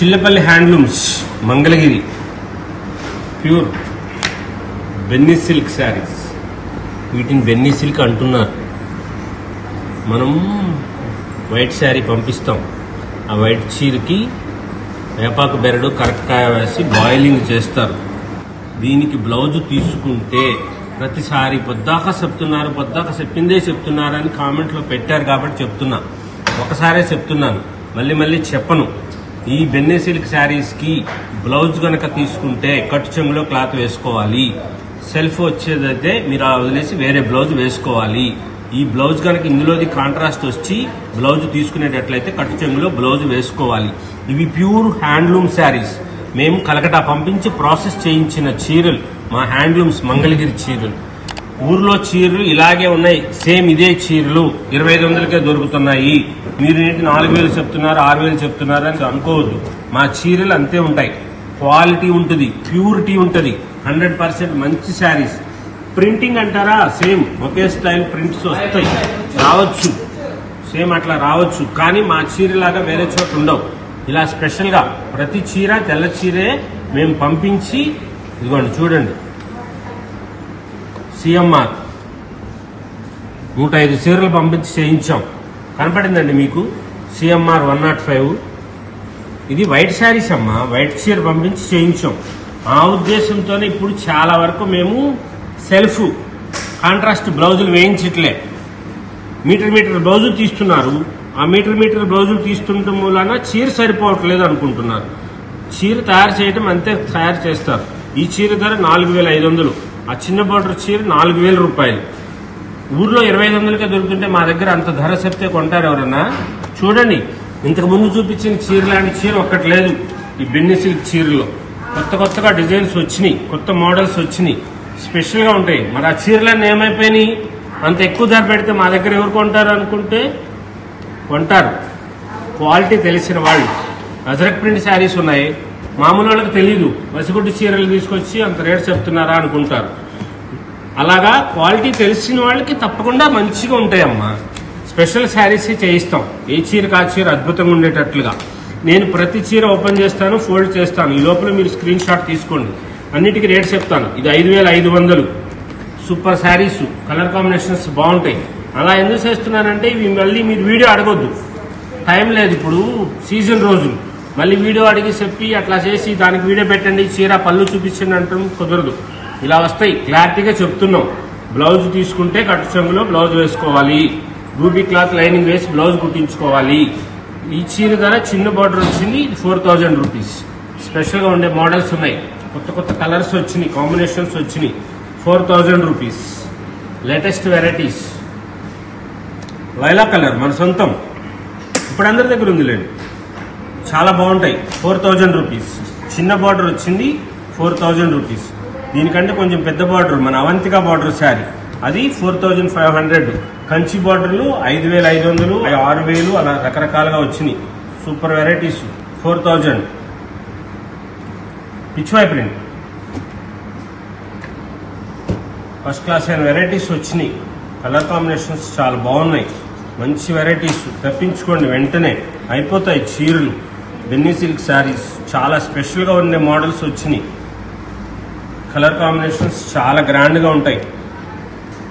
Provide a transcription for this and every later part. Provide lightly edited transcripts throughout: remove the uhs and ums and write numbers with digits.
Chillapalli handlooms Mangalagiri pure benny silk sarees. వీటిని benny silk అంటున్నారు. మనం వైట్ శారీ పంపిస్తాం. ఆ వైట్ చీరకి వేపాకు బెరడు కరక్కాయ వేసి బాయిలింగ్ చేస్తారు. దీనికి బ్లౌజ్ తీసుకుంటే ప్రతిసారి పొద్దాక చెప్పిందే చెప్తున్నారని కామెంట్లో పెట్టారు కాబట్టి చెప్తున్నా. ఒకసారే చెప్తున్నాను, మళ్ళీ చెప్పను. ఈ బెన్నీ సిల్క్ శారీస్కి బ్లౌజ్ గనక తీసుకుంటే కట్టు చెంగులో క్లాత్ వేసుకోవాలి. సెల్ఫ్ వచ్చేదైతే మీరు వదిలేసి వేరే బ్లౌజ్ వేసుకోవాలి. ఈ బ్లౌజ్ కనుక ఇందులోది కాంట్రాస్ట్ వచ్చి బ్లౌజ్ తీసుకునేటట్లయితే కట్టు చెంగులో బ్లౌజ్ వేసుకోవాలి. ఇవి ప్యూర్ హ్యాండ్లూమ్ శారీస్. మేము కలకటా పంపించి ప్రాసెస్ చేయించిన చీరలు, మా హ్యాండ్లూమ్స్ మంగళగిరి చీరలు. ఊర్లో చీరలు ఇలాగే ఉన్నాయి, సేమ్ ఇదే చీరలు 2500కే దొరుకుతున్నాయి. మీరు ఏంటి 4000 చెప్తున్నారు, 6000 చెప్తున్నారు అని అనుకోవద్దు. మా చీరలు అంతే ఉంటాయి. క్వాలిటీ ఉంటుంది, ప్యూరిటీ ఉంటుంది, 100% మంచి శారీస్. ప్రింటింగ్ అంటారా, సేమ్ ఒకే స్టైల్ ప్రింట్స్ వస్తాయి, రావచ్చు, సేమ్ అట్లా రావచ్చు. కానీ మా చీరలాగా వేరే చోట ఉండవు. ఇలా స్పెషల్గా ప్రతి చీర తెల్ల చీరే మేము పంపించి, ఇదిగోండి చూడండి, సిఎంఆర్ 105 చీరలు పంపించి చేయించాం. కనపడిందండి మీకు సిఎంఆర్ 105. ఇది వైట్ శారీస్ అమ్మా, వైట్ చీర పంపించి చేయించాం. ఆ ఉద్దేశంతోనే ఇప్పుడు చాలా వరకు మేము సెల్ఫ్ కాంట్రాస్ట్ బ్లౌజులు వేయించట్లే. మీటర్ బ్లౌజులు తీస్తున్నారు. ఆ మీటర్ బ్లౌజులు తీస్తుండటం మూలన చీర సరిపోవట్లేదు అనుకుంటున్నారు. చీర తయారు చేయడం అంతే తయారు చేస్తారు. ఈ చీర ధర 4500. ఆ చిన్న బార్డర్ చీర 4000 రూపాయలు. ఊర్లో 2500కే దొరుకుతుంటే మా దగ్గర అంత ధర చెప్తే కొంటారు ఎవరన్నా? చూడండి, ఇంతకు ముందు చూపించిన చీర లాంటి చీర ఒక్కటి లేదు. ఈ బెన్నీ సిల్క్ చీరలో కొత్తగా డిజైన్స్ వచ్చినాయి, కొత్త మోడల్స్ వచ్చినాయి, స్పెషల్గా ఉంటాయి. మరి ఆ చీరలన్నీ ఏమైపోయినాయి? అంత ఎక్కువ ధర పెడితే మా దగ్గర ఎవరు కొంటారు అనుకుంటే కొంటారు, క్వాలిటీ తెలిసిన వాళ్ళు. అజరక్ ప్రింట్ శారీస్ ఉన్నాయి, మామూలు వాళ్ళకి తెలీదు. వసిగుడ్డు చీరలు తీసుకొచ్చి అంత రేట్ చెప్తున్నారా అనుకుంటారు. అలాగా క్వాలిటీ తెలిసిన వాళ్ళకి తప్పకుండా మంచిగా ఉంటాయమ్మా. స్పెషల్ శారీస్ చేయిస్తాం. ఏ చీరకు ఆ చీర అద్భుతంగా ఉండేటట్లుగా. నేను ప్రతి చీర ఓపెన్ చేస్తాను, ఫోల్డ్ చేస్తాను. ఈ లోపల మీరు స్క్రీన్ షాట్ తీసుకోండి. అన్నిటికీ రేట్ చెప్తాను. ఇది 5500. సూపర్ శారీస్, కలర్ కాంబినేషన్స్ బాగుంటాయి. అలా ఎందుకు చేస్తున్నానంటే ఇవి మళ్ళీ మీరు వీడియో అడగొద్దు, టైం లేదు. ఇప్పుడు సీజన్ రోజులు మళ్ళీ వీడియో అడిగి చెప్పి అట్లా చేసి దానికి వీడియో పెట్టండి, చీర పళ్ళు చూపించండి అంటాం కుదరదు. ఇలా వస్తాయి, క్లారిటీగా చెప్తున్నాం. బ్లౌజ్ తీసుకుంటే కట్టు చెంగులో బ్లౌజ్ వేసుకోవాలి. రూబీ క్లాత్ లైనింగ్ వేసి బ్లౌజ్ కుట్టించుకోవాలి. ఈ చీర ధర చిన్న బార్డర్ వచ్చింది, 4000 రూపీస్. స్పెషల్గా ఉండే మోడల్స్ ఉన్నాయి, కొత్త కలర్స్ వచ్చినాయి, కాంబినేషన్స్ వచ్చినాయి. 4000 rupees. Latest varieties. Laila colour మన సొంతం, ఇప్పుడు అందరి దగ్గర ఉందిలేండి, చాలా బాగుంటాయి. 4000 రూపీస్. చిన్న బార్డర్ వచ్చింది, 4000 రూపీస్. దీనికంటే కొంచెం పెద్ద బార్డర్ మన అవంతిక బార్డర్ శారీ, అది 4500. కంచి బార్డర్లు 5500, 6000 అలా రకరకాలుగా వచ్చినాయి. Super varieties. 4000. Pichwai print first class అయిన వెరైటీస్ వచ్చినాయి. కలర్ కాంబినేషన్స్ చాలా బాగున్నాయి, మంచి వెరైటీస్. తెప్పించుకోండి, వెంటనే అయిపోతాయి చీరలు. బెన్నీ సిల్క్ శారీస్ చాలా స్పెషల్గా ఉండే మోడల్స్ వచ్చినాయి. కలర్ కాంబినేషన్స్ చాలా గ్రాండ్గా ఉంటాయి.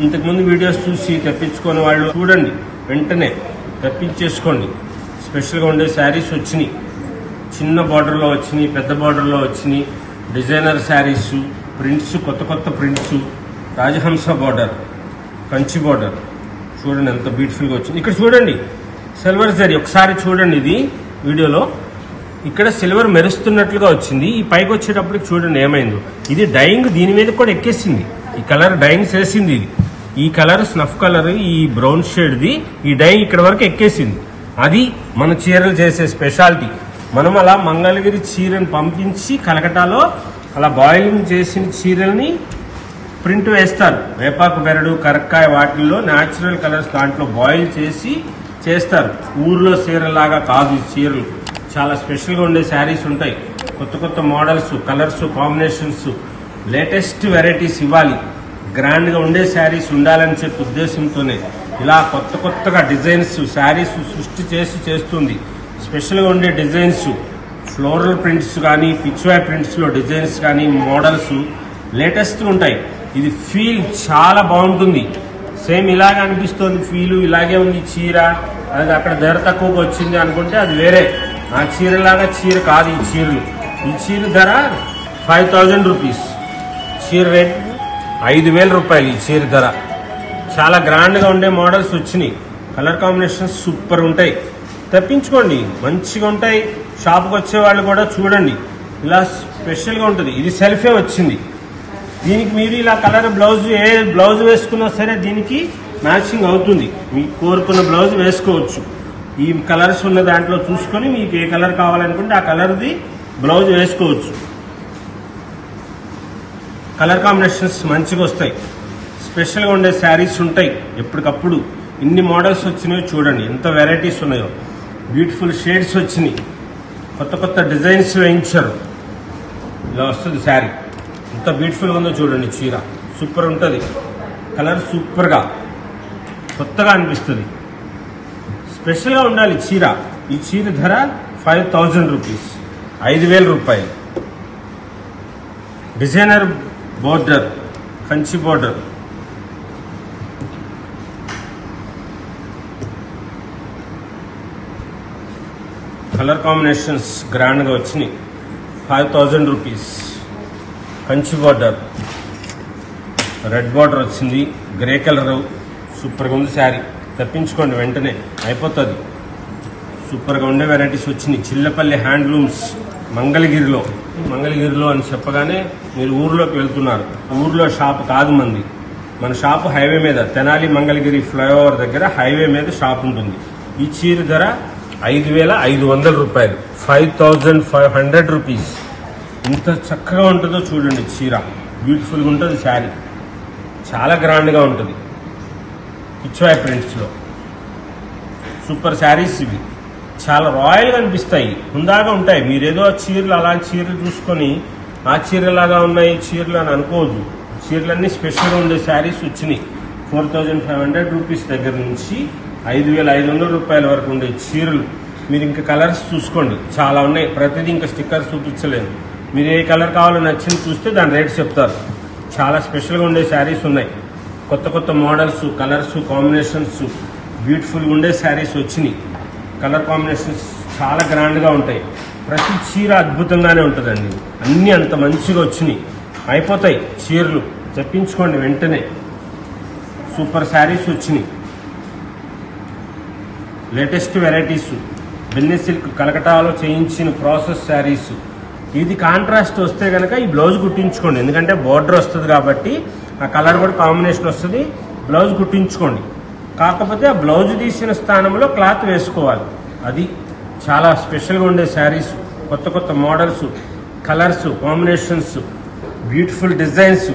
ఇంతకుముందు వీడియోస్ చూసి తెప్పించుకునే వాళ్ళు చూడండి, వెంటనే తెప్పించేసుకోండి. స్పెషల్గా ఉండే శారీస్ వచ్చినాయి. చిన్న బార్డర్లో వచ్చినాయి, పెద్ద బార్డర్లో వచ్చినాయి. డిజైనర్ శారీస్, ప్రింట్స్, కొత్త ప్రింట్స్. రాజహంస బార్డర్, కంచి బార్డర్ చూడండి ఎంత బ్యూటిఫుల్గా వచ్చింది. ఇక్కడ చూడండి సిల్వర్ జరీ, ఒకసారి చూడండి ఇది వీడియోలో. ఇక్కడ సిల్వర్ మెరుస్తున్నట్లుగా వచ్చింది. ఈ పైకి వచ్చేటప్పటికి చూడండి ఏమైందో. ఇది డైయింగ్ దీని మీద కూడా ఎక్కేసింది. ఈ కలర్ డైయింగ్ చేసింది. ఇది ఈ కలర్ స్నఫ్ కలర్, ఈ బ్రౌన్ షేడ్ది ఈ డైయింగ్ ఇక్కడ వరకు ఎక్కేసింది. అది మన చీరలు చేసే స్పెషాలిటీ. మనం అలా మంగళగిరి చీరను పంపించి కలకటాలో అలా బాయిలింగ్ చేసిన చీరల్ని ప్రింట్ వేస్తారు. వేపాకు బెరడు, కరక్కాయ వాటిల్లో న్యాచురల్ కలర్స్ దాంట్లో బాయిల్ చేసి చేస్తారు. ఊర్లో చీరలాగా కాదు ఈ చీరలు. చాలా స్పెషల్గా ఉండే శారీస్ ఉంటాయి. కొత్త models, colours, combinations, latest varieties ఇవ్వాలి. గ్రాండ్గా ఉండే శారీస్ ఉండాలని చెప్పే ఉద్దేశంతోనే ఇలా కొత్తగా డిజైన్స్ శారీస్ సృష్టి చేస్తుంది. స్పెషల్గా ఉండే డిజైన్స్ ఫ్లోరల్ ప్రింట్స్ కానీ పిచ్వాయ్ ప్రింట్స్లో డిజైన్స్ కానీ మోడల్స్ లేటెస్ట్ ఉంటాయి. ఇది ఫీల్ చాలా బాగుంటుంది. సేమ్ ఇలాగే అనిపిస్తుంది ఫీలు, ఇలాగే ఉంది చీర. అది అక్కడ ధర తక్కువగా వచ్చింది అనుకుంటే అది వేరే. ఆ చీరలాగా చీర కాదు ఈ చీరలు. ఈ చీర ధర 5000 రూపీస్. చీర రేట్ 5000 రూపాయలు. ఈ చీర ధర చాలా గ్రాండ్గా ఉండే మోడల్స్ వచ్చినాయి. కలర్ కాంబినేషన్స్ సూపర్ ఉంటాయి. తెప్పించుకోండి, మంచిగా ఉంటాయి. షాప్కి వచ్చే వాళ్ళు కూడా చూడండి, ఇలా స్పెషల్గా ఉంటుంది. ఇది సెల్ఫే వచ్చింది. దీనికి మీరు ఇలా కలర్ బ్లౌజ్, ఏ బ్లౌజ్ వేసుకున్నా సరే దీనికి మ్యాచింగ్ అవుతుంది. మీకు కోరుకున్న బ్లౌజ్ వేసుకోవచ్చు. ఈ కలర్స్ ఉన్న దాంట్లో చూసుకొని మీకు ఏ కలర్ కావాలనుకుంటే ఆ కలర్ది బ్లౌజ్ వేసుకోవచ్చు. కలర్ కాంబినేషన్స్ మంచిగా వస్తాయి. స్పెషల్గా ఉండే శారీస్ ఉంటాయి ఎప్పటికప్పుడు. ఇన్ని మోడల్స్ వచ్చినాయో చూడండి, ఎంత వెరైటీస్ ఉన్నాయో. బ్యూటిఫుల్ షేడ్స్ వచ్చినాయి, కొత్త కొత్త డిజైన్స్ వేయించారు. ఇలా వస్తుంది శారీ. ఎంత బ్యూటిఫుల్గా ఉందో చూడండి. చీర సూపర్ ఉంటుంది. కలర్ సూపర్గా కొత్తగా అనిపిస్తుంది. స్పెషల్గా ఉండాలి చీర. ఈ చీర ధర 5000 రూపీస్, 5000 రూపాయలు. Designer border, Kanchi border. Colour combinations గ్రాండ్గా వచ్చినాయి. 5000 rupees. Kanchi border, red border వచ్చింది, గ్రే కలర్. సూపర్గా ఉంది శారీ. తెప్పించుకోండి, వెంటనే అయిపోతుంది. సూపర్గా ఉండే వెరైటీస్ వచ్చినాయి. చిల్లపల్లి హ్యాండ్లూమ్స్, మంగళగిరిలో అని చెప్పగానే మీరు ఊర్లోకి వెళ్తున్నారు. ఊర్లో షాప్ కాదు మంది. మన షాపు హైవే మీద, తెనాలి మంగళగిరి ఫ్లైఓవర్ దగ్గర హైవే మీద షాప్ ఉంటుంది. ఈ చీర ధర 5500 రూపాయలు, 5500 రూపీస్. ఇంత చక్కగా ఉంటుందో చూడండి చీర. బ్యూటిఫుల్గా ఉంటుంది శారీ. చాలా గ్రాండ్గా ఉంటుంది. పిచ్వాయ్ ప్రింట్స్లో సూపర్ శారీస్ ఇవి. చాలా రాయల్గా అనిపిస్తాయి, హుందాగా ఉంటాయి. మీరేదో చీరలు అలాంటి చీరలు చూసుకొని ఆ చీరలాగా ఉన్నాయి చీరలు అని అనుకోవద్దు. చీరలన్నీ స్పెషల్గా ఉండే శారీస్ వచ్చినాయి. 4500 రూపీస్ దగ్గర నుంచి 5500 రూపాయల వరకు ఉండే చీరలు. మీరు ఇంకా కలర్స్ చూసుకోండి, చాలా ఉన్నాయి. ప్రతిదీ ఇంకా స్టిక్కర్స్ చూపించలేదు. మీరు ఏ కలర్ కావాలో నచ్చింది చూస్తే దాని రేట్ చెప్తారు. చాలా స్పెషల్గా ఉండే శారీస్ ఉన్నాయి. కొత్త కొత్త మోడల్స్, కలర్స్, కాంబినేషన్స్, బ్యూటిఫుల్గా ఉండే శారీస్ వచ్చినాయి. కలర్ కాంబినేషన్స్ చాలా గ్రాండ్గా ఉంటాయి. ప్రతి చీర అద్భుతంగానే ఉంటుందండి. అన్నీ అంత మంచిగా వచ్చినాయి. అయిపోతాయి చీరలు. తెప్పించుకోండి వెంటనే. సూపర్ శారీస్ వచ్చినాయి. Latest varieties. బెన్నీ సిల్క్ కలకటాలో చేయించిన ప్రాసెస్ శారీస్. ఇది కాంట్రాస్ట్ వస్తే కనుక ఈ బ్లౌజ్ కుట్టించుకోండి. ఎందుకంటే బోర్డర్ వస్తుంది కాబట్టి ఆ కలర్ కూడా కాంబినేషన్ వస్తుంది. బ్లౌజ్ కుట్టించుకోండి. కాకపోతే ఆ బ్లౌజ్ తీసిన స్థానంలో క్లాత్ వేసుకోవాలి. అది చాలా స్పెషల్గా ఉండే శారీస్. కొత్త కొత్త models, colours, combinations, beautiful designs.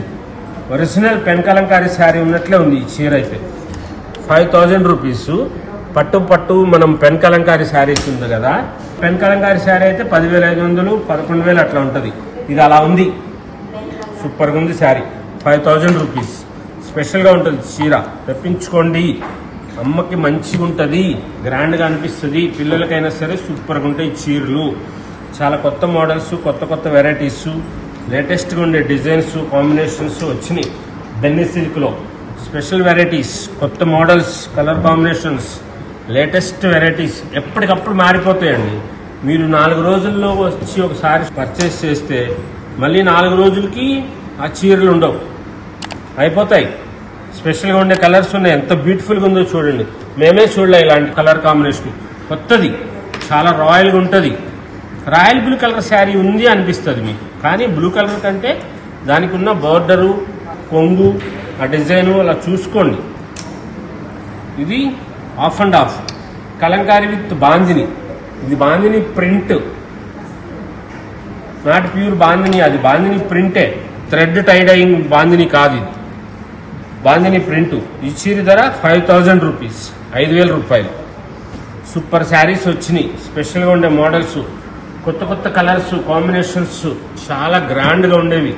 Original pen Kalamkari sari ఉన్నట్లే ఉంది ఈ చీర అయితే. 5000 రూపీస్. పట్టు మనం పెన్ కలంకారీ శారీస్ ఉంది కదా, పెన్ కలంకారీ శారీ అయితే 10500, 11000 అట్లా ఉంటుంది. ఇది అలా ఉంది. సూపర్గా ఉంది శారీ. 5000 రూపీస్. స్పెషల్గా ఉంటుంది చీర. తెప్పించుకోండి. అమ్మకి మంచిగా ఉంటుంది, గ్రాండ్గా అనిపిస్తుంది. పిల్లలకైనా సరే సూపర్గా ఉంటాయి చీరలు. చాలా కొత్త మోడల్స్, కొత్త కొత్త వెరైటీస్, లేటెస్ట్గా ఉండే డిజైన్స్, కాంబినేషన్స్ వచ్చినాయి. బెన్నీ సిల్క్లో స్పెషల్ వెరైటీస్, కొత్త models, colour combinations, latest varieties ఎప్పటికప్పుడు మారిపోతాయండి. మీరు 4 రోజుల్లో వచ్చి ఒకసారి పర్చేస్ చేస్తే మళ్ళీ 4 రోజులకి ఆ చీరలు ఉండవు, అయిపోతాయి. స్పెషల్గా ఉండే కలర్స్ ఉన్నాయి. ఎంత బ్యూటిఫుల్గా ఉందో చూడండి. మేమే చూడలే ఇలాంటి కలర్ కాంబినేషన్. కొత్తది, చాలా రాయల్గా ఉంటుంది. రాయల్ బ్లూ కలర్ శారీ ఉంది అనిపిస్తుంది మీకు, కానీ బ్లూ కలర్ కంటే దానికి ఉన్న బోర్డరు, కొంగు, ఆ డిజైను అలా చూసుకోండి. ఇది half and half Kalamkari with Bandhani. ఇది Bandhani print, not pure Bandhani. అది బాందిని ప్రింటే, థ్రెడ్ టైడ్ అయింగ్ బాందిని కాదు. ఇది బాందిని ప్రింట్. ఈ చీర ధర 5000 రూపీస్, 5000 రూపాయలు. సూపర్ శారీస్ వచ్చినాయి. స్పెషల్గా ఉండే మోడల్స్, కొత్త కొత్త కలర్స్, కాంబినేషన్స్ చాలా గ్రాండ్గా ఉండేవి.